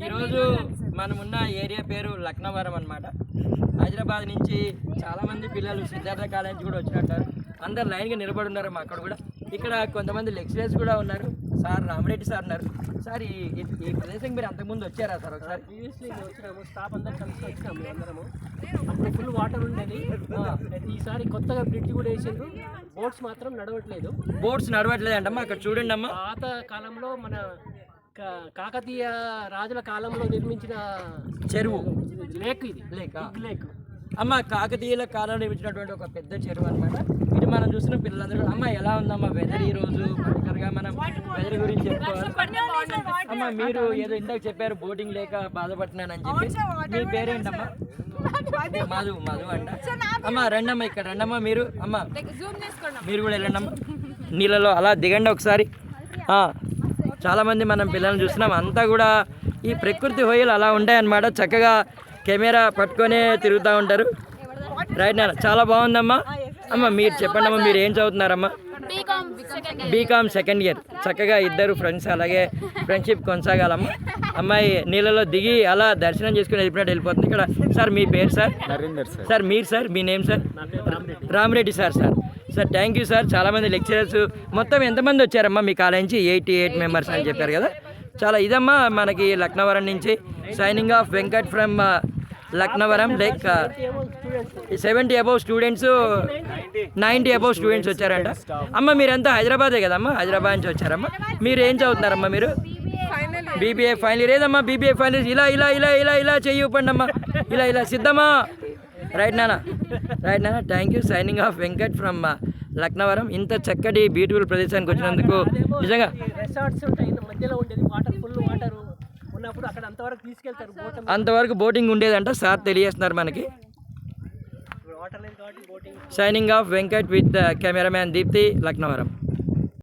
ఈరోజు మనమున్న ఏరియా పేరు లక్నవరం అన్నమాట. హైదరాబాద్ నుంచి చాలామంది పిల్లలు సిద్ధార్థ కాలేజ్ కూడా వచ్చినట్టారు. అందరు లైన్గా నిలబడి ఉన్నారు. అక్కడ కూడా ఇక్కడ కొంతమంది లెక్చరర్స్ కూడా ఉన్నారు. సార్ రామరెడ్డి సార్ ఉన్నారు. సార్ ఈ ప్రదేశం మీరు అంతకుముందు వచ్చారా సార్? ఒకసారి ప్రీవియస్లీ వచ్చినాము, స్టాఫ్ అందరు కలిసి వచ్చినాము అందరము. అప్పుడు ఫుల్ వాటర్ ఉండేది. ఈసారి కొత్తగా బ్రిడ్జ్ కూడా వేసిండ్రు. బోట్స్ మాత్రం నడవట్లేదు. బోట్స్ నడవట్లేదు అంటమ్మా. అక్కడ చూడండి అమ్మా, పాత కాలంలో మన కాకతీయ రాజుల కాలంలో నిర్మించిన చెరువు లేక్ ఇది. లేక్ అమ్మ కాకతీయుల కాలంలో నిర్మించినటువంటి ఒక పెద్ద చెరువు అనమాట. ఇది మనం చూసిన పిల్లలందరూ అమ్మ ఎలా ఉందమ్మా వెదర్ ఈ రోజు? పర్టికులర్గా మనం వెదర్ గురించి చెప్పుకోవాలి. అమ్మ మీరు ఏదో ఇందాక చెప్పారు బోటింగ్ లేక బాధపడుతున్నానని చెప్పి. మీ పేరేంటమ్మా? మధు అంట. అమ్మ రండమ్మా, ఇక్కడ రండమ్మా మీరు. అమ్మ మీరు కూడా వెళ్ళండమ్మా నీళ్ళలో అలా దిగండి ఒకసారి. చాలామంది మనం పిల్లల్ని చూస్తున్నాం. అంతా కూడా ఈ ప్రకృతి హోయలు అలా ఉంటాయన్నమాట. చక్కగా కెమెరా పట్టుకొనే తిరుగుతూ ఉంటారు. రైట్ నాన్న, చాలా బాగుందమ్మా. అమ్మ మీరు చెప్పండి అమ్మా, మీరు ఏం చదువుతున్నారమ్మా? BCom second year. చక్కగా ఇద్దరు ఫ్రెండ్స్, అలాగే ఫ్రెండ్షిప్ కొనసాగాలమ్మా. అమ్మాయి నీళ్ళలో దిగి అలా దర్శనం చేసుకుని వెళ్ళిపోయినట్టు వెళ్ళిపోతుంది. ఇక్కడ సార్ మీ పేరు సార్? నరేందర్ సార్. సార్ మీరు sir me name sir? Rama Reddy sir. Sir thank you sir. చాలామంది లెక్చరర్స్ మొత్తం ఎంతమంది వచ్చారమ్మా మీ కాలేజ్ నుంచి? 88 మెంబర్స్ అని చెప్పారు కదా. చాలా ఇదమ్మా మనకి లక్నవరం నుంచి signing off Venkat from Laknavaram. Like 70 above students, 90 above students వచ్చారంట. అమ్మ మీరంతా హైదరాబాదే కదమ్మా? హైదరాబాద్ నుంచి వచ్చారమ్మా. మీరు ఏం చదువుతున్నారమ్మా? మీరు బీబీఏ ఫైనల్ ఇయర్. ఏదమ్మా బీబీఏ ఫైనల్ ఇయర్? ఇలా చెయ్యి ఊపండి అమ్మా. ఇలా సిద్ధమ్మా. రైట్ నాన్న. Thank you. Signing off Venkat from Laknavaram. ఇంత చక్కటి బ్యూటిఫుల్ ప్రదేశానికి వచ్చినందుకు నిజంగా. రిసార్ట్స్ ఉంటాయి మధ్యలో ఉండేది. వాటర్ ఫుల్ వాటర్ ఉన్నప్పుడు అక్కడ అంతవరకు తీసుకెళ్తారు. అంతవరకు బోటింగ్ ఉండేదంట. సార్ తెలియజేస్తున్నారు మనకి. వాటర్ లేదు కాబట్టి boating. Signing off Venkat with cameraman Deepti, Laknavaram.